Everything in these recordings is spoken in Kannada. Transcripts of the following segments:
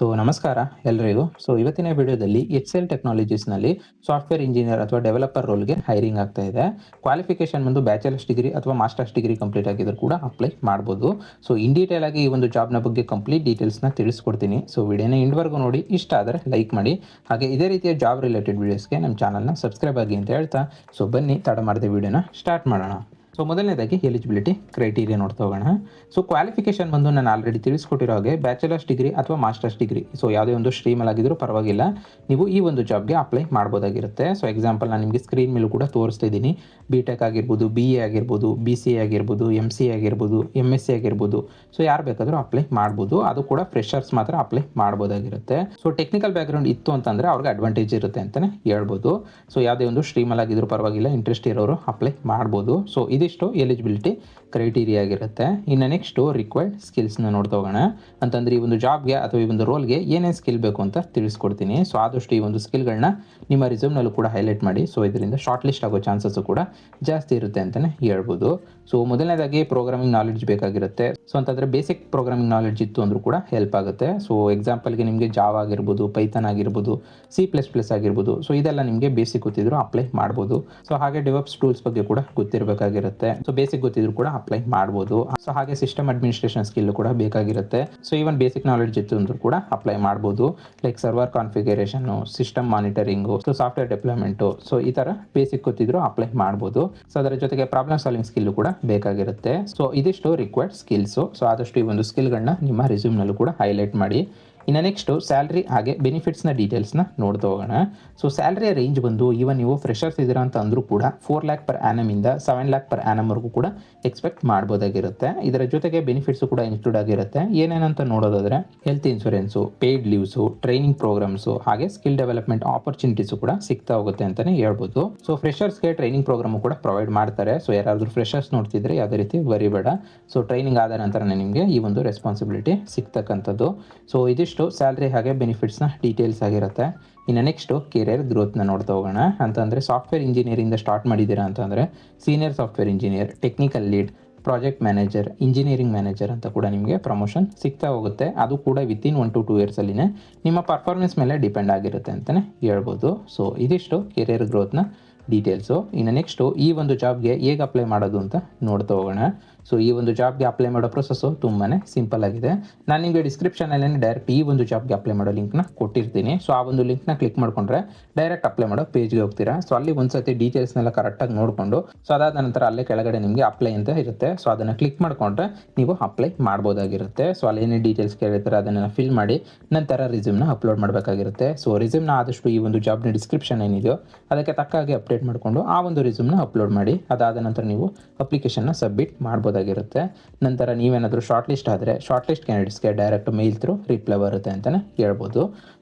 ನಮಸ್ಕಾರ ಎಲ್ರಿಗೂ. ಇವತ್ತಿನ ವಿಡಿಯೋದಲ್ಲಿ ಎಕ್ಸೆಲ್ ಟೆಕ್ನಾಲಜೀಸ್ನಲ್ಲಿ ಸಾಫ್ಟ್ವೇರ್ ಇಂಜಿನಿಯರ್ ಅಥವಾ ಡೆವಲಪರ್ ರೋಲ್ಗೆ ಹೈರಿಂಗ್ ಆಗ್ತಾ ಇದೆ. ಕ್ವಾಲಿಫಿಕೇಶನ್ ಬಂದು ಬ್ಯಾಚಲರ್ಸ್ ಡಿಗ್ರಿ ಅಥವಾ ಮಾಸ್ಟರ್ಸ್ ಡಿಗ್ರಿ ಕಂಪ್ಲೀಟ್ ಆಗಿದ್ರು ಕೂಡ ಅಪ್ಲೈ ಮಾಡ್ಬೋದು. ಇನ್ ಡೀಟೇಲ್ ಆಗಿ ಈ ಒಂದು ಜಾಬ್ನ ಬಗ್ಗೆ ಕಂಪ್ಲೀಟ್ ಡೀಟೇಲ್ಸ್ನ ತಿಳಿಸ್ಕೊಡ್ತೀನಿ. ವಿಡಿಯೋನ ಇಂಡ್ವರೆಗೂ ನೋಡಿ, ಇಷ್ಟ ಆದರೆ ಲೈಕ್ ಮಾಡಿ. ಹಾಗೆ ಇದೇ ರೀತಿಯ ಜಾಬ್ ರಿಲೇಟೆಡ್ ವಿಡಿಯೋಸ್ಗೆ ನಮ್ಮ ಚಾನಲ್ನ ಸಬ್ಸ್ಕ್ರೈಬ್ ಆಗಿ ಅಂತ ಹೇಳ್ತಾ ಬನ್ನಿ ತಡ ಮಾಡದೆ ವಿಡಿಯೋನ ಸ್ಟಾರ್ಟ್ ಮಾಡೋಣ. ಮೊದಲನೇದಾಗಿ ಎಲಿಜಿಬಿಲಿಟಿ ಕ್ರೈಟೀರಿಯಾ ನೋಡ್ತಾ ಹೋಗೋಣ. ಕ್ವಾಲಿಫಿಕೇಶನ್ ಬಂದು ನಾನು ಆಲ್ರೆಡಿ ತಿಳಿಸ್ಕೊಟ್ಟಿರೋ ಹಾಗೆ ಬ್ಯಾಚಲರ್ಸ್ ಡಿಗ್ರಿ ಅಥವಾ ಮಾಸ್ಟರ್ಸ್ ಡಿಗ್ರಿ, ಯಾವುದೇ ಒಂದು ಸ್ಟ್ರೀಮಲ್ಲಿ ಆಗಿದ್ರೂ ಪರವಾಗಿಲ್ಲ, ನೀವು ಈ ಒಂದು ಜಾಬ್ಗೆ ಅಪ್ಲೈ ಮಾಡ್ಬೋದಾಗಿರುತ್ತೆ. ಎಕ್ಸಾಂಪಲ್ ನಾನು ನಿಮಗೆ ಸ್ಕ್ರೀನ್ ಮೇಲೂ ಕೂಡ ತೋರಿಸ್ತಾ ಇದ್ದೀನಿ. BTech ಆಗಿರ್ಬೋದು, BA ಆಗಿರ್ಬೋದು, BCA ಆಗಿರ್ಬೋದು, MCA ಆಗಿರ್ಬೋದು, MSc ಆಗಿರ್ಬೋದು. ಯಾರು ಬೇಕಾದರೂ ಅಪ್ಲೈ ಮಾಡ್ಬೋದು. ಅದು ಕೂಡ ಫ್ರೆಷರ್ಸ್ ಮಾತ್ರ ಅಪ್ಲೈ ಮಾಡ್ಬೋದಾಗಿರುತ್ತೆ. ಟೆಕ್ನಿಕಲ್ ಬ್ಯಾಕ್ಗ್ರೌಂಡ್ ಇತ್ತು ಅಂತಂದರೆ ಅವ್ರಿಗೆ ಅಡ್ವಾಂಟೇಜ್ ಇರುತ್ತೆ ಅಂತಲೇ ಹೇಳ್ಬೋದು. ಯಾವುದೇ ಒಂದು ಸ್ಟ್ರೀಮಲ್ಲಿ ಆಗಿದ್ರೂ ಪರವಾಗಿಲ್ಲ, ಇಂಟ್ರೆಸ್ಟ್ ಇರೋರು ಅಪ್ಲೈ ಮಾಡ್ಬೋದು. ಇದಿಷ್ಟು ಎಲಿಜಿಬಿಲಿಟಿ ಕ್ರೈಟೀರಿಯಾ ಆಗಿರುತ್ತೆ. ಇನ್ನು ನೆಕ್ಸ್ಟು ರಿಕ್ವೈರ್ಡ್ ಸ್ಕಿಲ್ಸ್ನ ನೋಡ್ತಾ ಹೋಗೋಣ. ಅಂತಂದರೆ ಈ ಒಂದು ಜಾಬ್ಗೆ ಅಥವಾ ಈ ಒಂದು ರೋಲ್ಗೆ ಏನೇನು ಸ್ಕಿಲ್ ಬೇಕು ಅಂತ ತಿಳಿಸ್ಕೊಡ್ತೀನಿ. ಆದಷ್ಟು ಈ ಒಂದು ಸ್ಕಿಲ್ಗಳನ್ನ ನಿಮ್ಮ ರಿಸ್ಯೂಮ್ನಲ್ಲೂ ಕೂಡ ಹೈಲೈಟ್ ಮಾಡಿ. ಇದರಿಂದ ಶಾರ್ಟ್ ಲಿಸ್ಟ್ ಆಗೋ ಚಾನ್ಸಸ್ಸು ಕೂಡ ಜಾಸ್ತಿ ಇರುತ್ತೆ ಅಂತಲೇ ಹೇಳ್ಬೋದು. ಮೊದಲನೇದಾಗಿ ಪ್ರೋಗ್ರಾಮಿಂಗ್ ನಾಲೆಡ್ಜ್ ಬೇಕಾಗಿರುತ್ತೆ. ಅಂತಂದರೆ ಬೇಸಿಕ್ ಪ್ರೋಗ್ರಾಮಿಂಗ್ ನಾಲೆಡ್ಜ್ ಇತ್ತು ಅಂದರೂ ಕೂಡ ಹೆಲ್ಪ್ ಆಗುತ್ತೆ. ಎಕ್ಸಾಂಪಲ್ಗೆ ನಿಮಗೆ ಜಾವಾ ಆಗಿರ್ಬೋದು, ಪೈಥಾನ್ ಆಗಿರ್ಬೋದು, C++ ಆಗಿರ್ಬೋದು. ಇದೆಲ್ಲ ನಿಮಗೆ ಬೇಸಿಕ್ ಗೊತ್ತಿದ್ರು ಅಪ್ಲೈ ಮಾಡ್ಬೋದು. ಹಾಗೆ ಡೆವಲಪ್ಸ್ ಟೂಲ್ಸ್ ಬಗ್ಗೆ ಕೂಡ ಗೊತ್ತಿರಬೇಕಾಗಿರುತ್ತೆ. ಬೇಸಿಕ್ ಗೊತ್ತಿದ್ರು ಕೂಡ ಅಪ್ಲೈ ಮಾಡ್ಬೋದು. ಹಾಗೆ ಸಿಸ್ಟಮ್ ಅಡ್ಮಿನಿಸ್ಟ್ರೇಷನ್ ಸ್ಕಿಲ್ ಕೂಡ ಬೇಕಾಗಿರುತ್ತೆ. ಈವನ್ ಬೇಸಿಕ್ ನಾಲೆಡ್ಜ್ ಇತ್ತು ಅಂದ್ರೂ ಕೂಡ ಅಪ್ಲೈ ಮಾಡ್ಬೋದು. Like server configuration, system monitoring, software development. ಈ ಥರ ಬೇಸಿಕ್ ಗೊತ್ತಿದ್ರು ಅಪ್ಲೈ ಮಾಡ್ಬೋದು. ಅದರ ಜೊತೆಗೆ ಪ್ರಾಬ್ಲಮ್ ಸಾಲ್ವಿಂಗ್ ಸ್ಕಿಲ್ ಕೂಡ ಬೇಕಾಗಿರುತ್ತೆ. ಇದಿಷ್ಟು ರಿಕ್ವೈರ್ಡ್ ಸ್ಕಿಲ್ಸು. ಆದಷ್ಟು ಈ ಒಂದು ಸ್ಕಿಲ್ಗಳನ್ನ ನಿಮ್ಮ ರೆಸ್ಯೂಮ್ನಲ್ಲೂ ಕೂಡ ಹೈಲೈಟ್ ಮಾಡಿ. ಇನ್ನು ನೆಕ್ಸ್ಟು ಸ್ಯಾಲ್ರಿ ಹಾಗೆ ಬೆನಿಫಿಟ್ಸ್ನ ಡೀಟೇಲ್ಸ್ನ ನೋಡ್ತಾ ಹೋಗೋಣ. ಸ್ಯಾಲ್ರಿಯ ರೇಂಜ್ ಬಂದು ಈವನ್ ನೀವು ಫ್ರೆಷರ್ಸ್ ಇದ್ದೀರಾ ಅಂತ ಅಂದರೂ ಕೂಡ 4 lakh per annum ಇಂದ 7 lakh per annum ವರೆಗೂ ಕೂಡ ಎಕ್ಸ್ಪೆಕ್ಟ್ ಮಾಡ್ಬೋದಾಗಿರುತ್ತೆ. ಇದರ ಜೊತೆಗೆ ಬೆನಿಫಿಟ್ಸು ಕೂಡ ಇನ್ಕ್ಲೂಡ್ ಆಗಿರುತ್ತೆ. ಏನೇನಂತ ನೋಡೋದಾದರೆ health insurance, paid leaves, training programmes, ಹಾಗೆ ಸ್ಕಿಲ್ ಡೆವಲಪ್ಮೆಂಟ್ ಆಪರ್ಚುನಿಟೀಸು ಕೂಡ ಸಿಗ್ತಾ ಹೋಗುತ್ತೆ ಅಂತಲೇ ಹೇಳ್ಬೋದು. ಫ್ರೆಷರ್ಸ್ಗೆ ಟ್ರೈನಿಂಗ್ ಪ್ರೋಗ್ರಾಮು ಕೂಡ ಪ್ರೊವೈಡ್ ಮಾಡ್ತಾರೆ. ಯಾರಾದರೂ ಫ್ರೆಷರ್ಸ್ ನೋಡ್ತಿದ್ರೆ ಯಾವುದೇ ರೀತಿ ವರಿ ಬೇಡ. ಟ್ರೈನಿಂಗ್ ಆದ ನಂತರನೇ ನಿಮಗೆ ಈ ಒಂದು ರೆಸ್ಪಾನ್ಸಿಬಿಲಿಟಿ ಸಿಗ್ತಕ್ಕಂಥದ್ದು. ಇದಿಷ್ಟು ಸ್ಯಾಲ್ರಿ ಹಾಗೆ ಬೆನಿಫಿಟ್ಸ್ನ ಡೀಟೇಲ್ಸ್ ಆಗಿರುತ್ತೆ. ಇನ್ನು ನೆಕ್ಸ್ಟು ಕೆರಿಯರ್ ಗ್ರೋತ್ನ ನೋಡ್ತಾ ಹೋಗೋಣ. ಅಂತಂದರೆ ಸಾಫ್ಟ್ವೇರ್ ಇಂಜಿನಿಯರಿಂದ ಸ್ಟಾರ್ಟ್ ಮಾಡಿದ್ದೀರಾ ಅಂತಂದರೆ senior software engineer, technical lead, project manager, engineering manager ಅಂತ ಕೂಡ ನಿಮಗೆ ಪ್ರಮೋಷನ್ ಸಿಗ್ತಾ ಹೋಗುತ್ತೆ. ಅದು ಕೂಡ ವಿತಿನ್ 1 to 2 yearsಲ್ಲಿನೇ ನಿಮ್ಮ ಪರ್ಫಾರ್ಮೆನ್ಸ್ ಮೇಲೆ ಡಿಪೆಂಡ್ ಆಗಿರುತ್ತೆ ಅಂತಲೇ ಹೇಳ್ಬೋದು. ಇದಿಷ್ಟು ಕೆರಿಯರ್ ಗ್ರೋತ್ನ ಡೀಟೇಲ್ಸು. ಇನ್ನು ನೆಕ್ಸ್ಟು ಈ ಒಂದು ಜಾಬ್ಗೆ ಹೇಗೆ ಅಪ್ಲೈ ಮಾಡೋದು ಅಂತ ನೋಡ್ತಾ ಹೋಗೋಣ. ಈ ಒಂದು ಜಾಬ್ಗೆ ಅಪ್ಲೈ ಮಾಡೋ ಪ್ರೊಸೆಸ್ಸು ತುಂಬಾ ಸಿಂಪಲ್ ಆಗಿದೆ. ನಾನು ನಿಮಗೆ ಡಿಸ್ಕ್ರಿಪ್ಷನಲ್ಲಿ ಡೈರೆಕ್ಟ್ ಈ ಒಂದು ಜಾಬ್ಗೆ ಅಪ್ಲೈ ಮಾಡೋ ಲಿಂಕ್ನ ಕೊಟ್ಟಿರ್ತೀನಿ. ಆ ಒಂದು ಲಿಂಕ್ನ ಕ್ಲಿಕ್ ಮಾಡಿಕೊಂಡ್ರೆ ಡೈರೆಕ್ಟ್ ಅಪ್ಲೈ ಮಾಡೋ ಪೇಜ್ಗೆ ಹೋಗ್ತೀರಾ. ಅಲ್ಲಿ ಒಂದ್ಸತಿ ಡೀಟೇಲ್ಸ್ನೆಲ್ಲ ಕರೆಕ್ಟಾಗಿ ನೋಡಿಕೊಂಡು ಅದಾದ ನಂತರ ಅಲ್ಲೇ ಕೆಳಗಡೆ ನಿಮಗೆ ಅಪ್ಲೈ ಅಂತ ಇರುತ್ತೆ. ಅದನ್ನು ಕ್ಲಿಕ್ ಮಾಡಿಕೊಂಡ್ರೆ ನೀವು ಅಪ್ಲೈ ಮಾಡ್ಬೋದಾಗಿರುತ್ತೆ. ಅಲ್ಲಿ ಏನೇ ಡೀಟೇಲ್ಸ್ ಕೇಳಿರ್ತಾರೆ ಅದನ್ನೆಲ್ಲ ಫಿಲ್ ಮಾಡಿ ನಂತರ ರಿಸ್ಯೂಮ್ನ ಅಪ್ಲೋಡ್ ಮಾಡಬೇಕಾಗಿರುತ್ತೆ. ರಿಸ್ಯೂಮ್ನ ಆದಷ್ಟು ಈ ಒಂದು ಜಾಬ್ನ ಡಿಸ್ಕ್ರಿಪ್ಷನ್ ಏನಿದೆಯೋ ಅದಕ್ಕೆ ತಕ್ಕ ಹಾಗೆ ಅಪ್ಡೇಟ್ ಮಾಡಿಕೊಂಡು ಆ ಒಂದು ರಿಸ್ಯೂಮ್ನ ಅಪ್ಲೋಡ್ ಮಾಡಿ. ಅದಾದ ನಂತರ ನೀವು ಅಪ್ಲಿಕೇಶನ್ನ ಸಬ್ಮಿಟ್ ಮಾಡ್ಬೋದಾಗಿರುತ್ತೆ. ನಂತರ ನೀವೇನಾದರೂ ಶಾರ್ಟ್ ಲಿಸ್ಟ್ ಆದರೆ ಶಾರ್ಟ್ ಲಿಸ್ಟ್ ಕ್ಯಾಂಡಿಡೇಟ್ಸ್ಗೆ ಡೈರೆಕ್ಟ್ ಮೇಲ್ ಥ್ರೂ ರಿಪ್ಲೈ ಬರುತ್ತೆ ಅಂತಲೇ ಹೇಳ್ಬೋದು.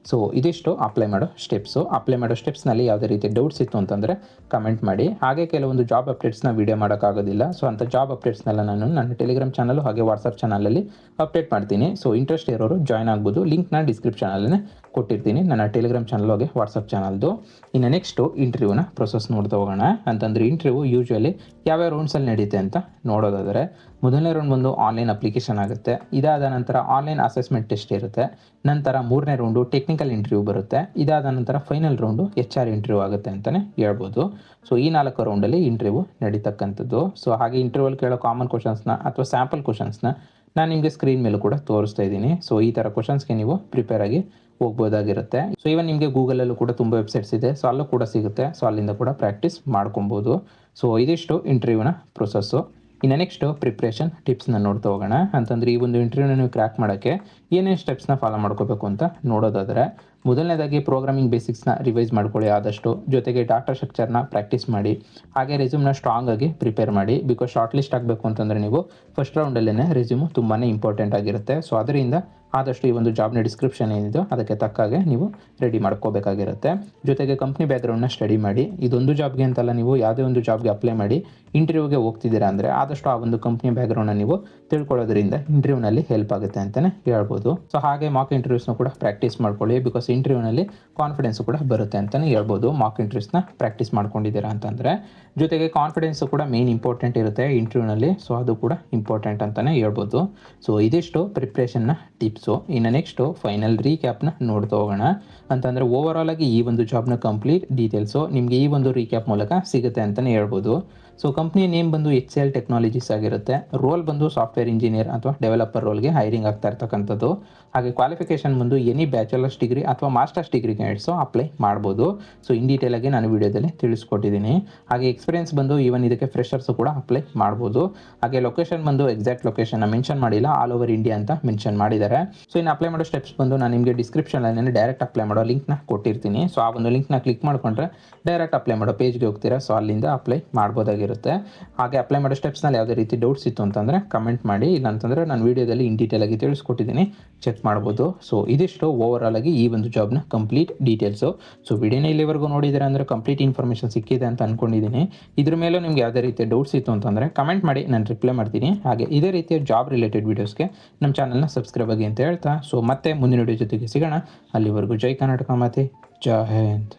ಇದಿಷ್ಟು ಅಪ್ಲೈ ಮಾಡೋ ಸ್ಟೆಪ್ಸು. ಅಪ್ಲೈ ಮಾಡೋ ಸ್ಟೆಪ್ಸ್ನಲ್ಲಿ ಯಾವುದೇ ರೀತಿ ಡೌಟ್ಸ್ ಇತ್ತು ಅಂತಂದರೆ ಕಮೆಂಟ್ ಮಾಡಿ. ಹಾಗೆ ಕೆಲವೊಂದು ಜಾಬ್ ಅಪ್ಡೇಟ್ಸ್ನ ವೀಡಿಯೋ ಮಾಡೋಕ್ಕಾಗೋದಿಲ್ಲ. ಅಂಥ ಜಾಬ್ ಅಪ್ಡೇಟ್ಸ್ನೆಲ್ಲ ನಾನು ನನ್ನ ಟೆಲಿಗ್ರಾಮ್ ಚಾನಲ್ ಹಾಗೆ ವಾಟ್ಸಪ್ ಚಾನಲಲ್ಲಿ ಅಪ್ಡೇಟ್ ಮಾಡ್ತೀನಿ. ಇಂಟ್ರೆಸ್ಟ್ ಇರೋರು ಜಾಯ್ನ್ ಆಗ್ಬೋದು. ಲಿಂಕ್ನ ಡಿಸ್ಕ್ರಿಪ್ಷನಲ್ಲೇ ಕೊಟ್ಟಿರ್ತೀನಿ, ನನ್ನ ಟೆಲಿಗ್ರಾಮ್ ಚಾನಲ್ ಹಾಗೆ ವಾಟ್ಸಪ್ ಚಾನಲ್ದು. ಇನ್ನು ನೆಕ್ಸ್ಟು ಇಂಟರ್ವ್ಯೂನ ಪ್ರೊಸೆಸ್ ನೋಡ್ತಾ ಹೋಗೋಣ. ಅಂತಂದರೆ ಇಂಟರ್ವ್ಯೂ ಯೂಶ್ವಲಿ ಯಾವ್ಯಾವ ರೌಂಡ್ಸಲ್ಲಿ ನಡೆಯುತ್ತೆ ಅಂತ ನೋಡೋದಾದರೆ ಮೊದಲನೇ ರೌಂಡ್ ಬಂದು ಆನ್ಲೈನ್ ಅಪ್ಲಿಕೇಶನ್ ಆಗುತ್ತೆ. ಇದಾದ ನಂತರ ಆನ್ಲೈನ್ ಅಸೆಸ್ಮೆಂಟ್ ಟೆಸ್ಟ್ ಇರುತ್ತೆ. ನಂತರ 3ನೇ ರೌಂಡು ಟೆಕ್ನಿಕಲ್ ಇಂಟರ್ವ್ಯೂ ಬರುತ್ತೆ. ಇದಾದ ನಂತರ ಫೈನಲ್ ರೌಂಡು HR ಇಂಟರ್ವ್ಯೂ ಆಗುತ್ತೆ ಅಂತಲೇ ಹೇಳ್ಬೋದು. ಈ 4 ರೌಂಡಲ್ಲಿ ಇಂಟರ್ವ್ಯೂ ನಡೀತಕ್ಕಂಥದ್ದು. ಹಾಗೆ ಇಂಟರ್ವ್ಯೂಲ್ಲಿ ಕೇಳೋ ಕಾಮನ್ ಕ್ವಶನ್ಸ್ನ ಅಥವಾ ಸ್ಯಾಂಪಲ್ ಕ್ವಶನ್ಸ್ನ ನಾನು ನಿಮಗೆ ಸ್ಕ್ರೀನ್ ಮೇಲೂ ಕೂಡ ತೋರಿಸ್ತಾ ಇದ್ದೀನಿ. ಈ ಥರ ಕ್ವಶನ್ಸ್ಗೆ ನೀವು ಪ್ರಿಪೇರ್ ಆಗಿ ಹೋಗ್ಬೋದಾಗಿರುತ್ತೆ. ಇವನ್ ನಿಮಗೆ ಗೂಗಲಲ್ಲೂ ಕೂಡ ತುಂಬ ವೆಬ್ಸೈಟ್ಸ್ ಇದೆ. ಅಲ್ಲೂ ಕೂಡ ಸಿಗುತ್ತೆ. ಅಲ್ಲಿಂದ ಕೂಡ ಪ್ರಾಕ್ಟೀಸ್ ಮಾಡ್ಕೊಬೋದು. ಇದಿಷ್ಟು ಇಂಟರ್ವ್ಯೂನ ಪ್ರೊಸೆಸ್ಸು. ಇನ್ನು ನೆಕ್ಸ್ಟು ಪ್ರಿಪ್ರೇಷನ್ ಟಿಪ್ಸ್ನ ನೋಡ್ತಾ ಹೋಗೋಣ. ಅಂತಂದರೆ ಈ ಒಂದು ಇಂಟರ್ವ್ಯೂನ ನೀವು ಕ್ರ್ಯಾಕ್ ಮಾಡೋಕ್ಕೆ ಏನೇನು ಸ್ಟೆಪ್ಸ್ನ ಫಾಲೋ ಮಾಡ್ಕೋಬೇಕು ಅಂತ ನೋಡೋದಾದರೆ ಮೊದಲನೇದಾಗಿ ಪ್ರೋಗ್ರಾಮಿಂಗ್ ಬೇಸಿಕ್ಸ್ನ ರಿವೈಸ್ ಮಾಡ್ಕೊಳ್ಳಿ ಆದಷ್ಟು. ಜೊತೆಗೆ ಡಾಟಾ ಸ್ಟ್ರಕ್ಚರ್ನ ಪ್ರಾಕ್ಟೀಸ್ ಮಾಡಿ. ಹಾಗೆ ರೆಸ್ಯೂಮ್ನ ಸ್ಟ್ರಾಂಗ್ ಆಗಿ ಪ್ರಿಪೇರ್ ಮಾಡಿ. ಬಿಕಾಸ್ ಶಾರ್ಟ್ ಲಿಸ್ಟ್ ಆಗಬೇಕು ಅಂತಂದರೆ ನೀವು ಫಸ್ಟ್ ರೌಂಡಲ್ಲೇ ರೆಸ್ಯೂಮು ತುಂಬಾ ಇಂಪಾರ್ಟೆಂಟ್ ಆಗಿರುತ್ತೆ. ಅದರಿಂದ ಆದಷ್ಟು ಈ ಒಂದು ಜಾಬ್ನ ಡಿಸ್ಕ್ರಿಪ್ಷನ್ ಏನಿದೆ ಅದಕ್ಕೆ ತಕ್ಕ ಹಾಗೆ ನೀವು ರೆಡಿ ಮಾಡ್ಕೋಬೇಕಾಗಿರುತ್ತೆ. ಜೊತೆಗೆ ಕಂಪ್ನಿ ಬ್ಯಾಕ್ಗ್ರೌಂಡ್ನ ಸ್ಟಡಿ ಮಾಡಿ. ಇದೊಂದು ಜಾಬ್ಗೆ ಅಂತಲ್ಲ, ನೀವು ಯಾವುದೇ ಒಂದು ಜಾಬ್ಗೆ ಅಪ್ಲೈ ಮಾಡಿ ಇಂಟರ್ವ್ಯೂಗೆ ಹೋಗ್ತಿದ್ದೀರಾ ಅಂದರೆ ಆದಷ್ಟು ಆ ಒಂದು ಕಂಪ್ನಿ ಬ್ಯಾಕ್ಗ್ರೌಂಡ್ನ ನೀವು ತಿಳ್ಕೊಳ್ಳೋದ್ರಿಂದ ಇಂಟರ್ವ್ಯೂನಲ್ಲಿ ಹೆಲ್ಪ್ ಆಗುತ್ತೆ ಅಂತಲೇ ಹೇಳ್ಬೋದು. ಹೇಳ್ಬೋದು. ಸೊ ಹಾಗೆ ಮಾಕ್ ಇಂಟರ್ವ್ಯೂಸ್ನ ಕೂಡ ಪ್ರಾಕ್ಟೀಸ್ ಮಾಡ್ಕೊಳ್ಳಿ, ಬಿಕಾಸ್ ಇಂಟರ್ವ್ಯೂನಲ್ಲಿ ಕಾನ್ಫಿಡೆನ್ಸ್ ಕೂಡ ಬರುತ್ತೆ ಅಂತಲೇ ಹೇಳ್ಬೋದು ಮಾಕ್ ಇಂಟರ್ವ್ಯೂಸ್ನ ಪ್ರಾಕ್ಟೀಸ್ ಮಾಡ್ಕೊಂಡಿದ್ದೀರಾ ಅಂತಂದರೆ. ಜೊತೆಗೆ ಕಾನ್ಫಿಡೆನ್ಸು ಕೂಡ ಮೇನ್ ಇಂಪಾರ್ಟೆಂಟ್ ಇರುತ್ತೆ ಇಂಟರ್ವ್ಯೂನಲ್ಲಿ, ಸೊ ಅದು ಕೂಡ ಇಂಪಾರ್ಟೆಂಟ್ ಅಂತಲೇ ಹೇಳ್ಬೋದು. ಸೊ ಇದಿಷ್ಟು ಪ್ರಿಪ್ರೇಷನ್ನ ಟಿಪ್ಸು. ಇನ್ನು ನೆಕ್ಸ್ಟು ಫೈನಲ್ ರೀಕ್ಯಾಪ್ನ ನೋಡ್ತಾ ಹೋಗೋಣ. ಅಂತಂದರೆ ಓವರಾಲ್ ಆಗಿ ಈ ಒಂದು ಜಾಬ್ನ ಕಂಪ್ಲೀಟ್ ಡೀಟೇಲ್ಸು ನಿಮಗೆ ಈ ಒಂದು ರೀಕ್ಯಾಪ್ ಮೂಲಕ ಸಿಗುತ್ತೆ ಅಂತಲೇ ಹೇಳ್ಬೋದು. ಸೊ ಕಂಪ್ನಿ ನೇಮ್ ಬಂದು HCL ಟೆಕ್ನಾಲಜೀಸ್ ಆಗಿರುತ್ತೆ. ರೋಲ್ ಬಂದು ಸಾಫ್ಟ್ವೇರ್ ಇಂಜಿನಿಯರ್ ಅಥವಾ ಡೆವಲಪರ್ ರೋಲ್ಗೆ ಹೈರಿಂಗ್ ಆಗ್ತಾ ಇರ್ತಕ್ಕಂಥದ್ದು. ಹಾಗೆ ಕ್ವಾಲಿಫಿಕೇಷನ್ ಬಂದು ಎನಿ ಬ್ಯಾಚುಲರ್ಸ್ ಡಿಗ್ರಿ ಅಥವಾ ಮಾಸ್ಟರ್ಸ್ ಡಿಗ್ರಿ ಕ್ಯಾಂಡಿಡೇಟ್ಸು ಅಪ್ಲೈ ಮಾಡ್ಬೋದು. ಸೊ ಇನ್ ಡೀಟೇಲ್ ಆಗಿ ನಾನು ವಿಡಿಯೋದಲ್ಲಿ ತಿಳಿಸ್ಕೊಟ್ಟಿದ್ದೀನಿ. ಹಾಗೆ ಎಕ್ಸ್ಪೀರಿಯನ್ಸ್ ಬಂದು ಈವನ್ ಇದಕ್ಕೆ ಫ್ರೆಷರ್ಸು ಕೂಡ ಅಪ್ಲೈ ಮಾಡ್ಬೋದು. ಹಾಗೆ ಲೊಕೇಶನ್ ಬಂದು ಎಕ್ಸಾಕ್ಟ್ ಲೊಕೇಶನ್ ಮೆನ್ಷನ್ ಮಾಡಿಲ್ಲ, ಆಲ್ ಓವರ್ ಇಂಡಿಯಾ ಅಂತ ಮೆನ್ಷನ್ ಮಾಡಿದ್ದಾರೆ. ಸೊ ಇನ್ನು ಅಪ್ಲೈ ಮಾಡೋ ಸ್ಟೆಪ್ಸ್ ಬಂದು ನಾನು ನಿಮಗೆ ಡಿಸ್ಕ್ರಿಪ್ಷನಲ್ಲಿ ಡೈರೆಕ್ಟ್ ಅಪ್ಲೈ ಮಾಡೋ ಲಿಂಕ್ನ ಕೊಟ್ಟಿರ್ತೀನಿ. ಸೊ ಆ ಒಂದು ಲಿಂಕ್ನ ಕ್ಲಿಕ್ ಮಾಡಿಕೊಂಡ್ರೆ ಡೈರೆಕ್ಟ್ ಅಪ್ಲೈ ಮಾಡೋ ಪೇಜ್ಗೆ ಹೋಗ್ತೀರಾ. ಸೊ ಅಲ್ಲಿಂದ ಅಪ್ಲೈ ಮಾಡ್ಬೋದಾಗಿರುತ್ತೆ. ಹಾಗೆ ಅಪ್ಲೈ ಮಾಡೋ ಸ್ಟೆಪ್ಸ್ನಲ್ಲಿ ಯಾವುದೇ ರೀತಿ ಡೌಟ್ಸ್ ಇತ್ತು ಅಂತಂದರೆ ಕಮೆಂಟ್ ಮಾಡಿ, ಇಲ್ಲಾಂತಂದರೆ ನಾನು ವೀಡಿಯೋದಲ್ಲಿ ಇನ್ ಡೀಟೇಲ್ ಆಗಿ ತಿಳಿಸ್ಕೊಟ್ಟಿದ್ದೀನಿ, ಚೆಕ್ ಮಾಡ್ಬೋದು. ಸೊ ಇದಿಷ್ಟು ಓವರಾಲ್ ಆಗಿ ಈ ಒಂದು ಜಾಬ್ನ ಕಂಪ್ಲೀಟ್ ಡೀಟೇಲ್ಸು. ಸೊ ವಿಡಿಯೋನ ಇಲ್ಲಿವರೆಗೂ ನೋಡಿದರೆ ಅಂದರೆ ಕಂಪ್ಲೀಟ್ ಇನ್ಫಾರ್ಮೇಷನ್ ಸಿಕ್ಕಿದೆ ಅಂತ ಅಂದ್ಕೊಂಡಿದ್ದೀನಿ. ಇದ್ರ ಮೇಲೂ ನಿಮ್ಗೆ ಯಾವುದೇ ರೀತಿಯ ಡೌಟ್ಸ್ ಇತ್ತು ಅಂತಂದರೆ ಕಮೆಂಟ್ ಮಾಡಿ, ನಾನು ರಿಪ್ಲೈ ಮಾಡ್ತೀನಿ. ಹಾಗೆ ಇದೇ ರೀತಿಯ ಜಾಬ್ ರಿಲೇಟೆಡ್ ವೀಡಿಯೋಸ್ಗೆ ನಮ್ಮ ಚಾನಲ್ನ ಸಬ್ಸ್ಕ್ರೈಬ್ ಆಗಿ ಅಂತ ಹೇಳ್ತಾ, ಸೊ ಮತ್ತೆ ಮುಂದಿನ ವಿಡಿಯೋ ಜೊತೆಗೆ ಸಿಗೋಣ. ಅಲ್ಲಿವರೆಗೂ ಜೈ ಕರ್ನಾಟಕ ಮಾತೆ, ಜೈ ಹಿಂದ್.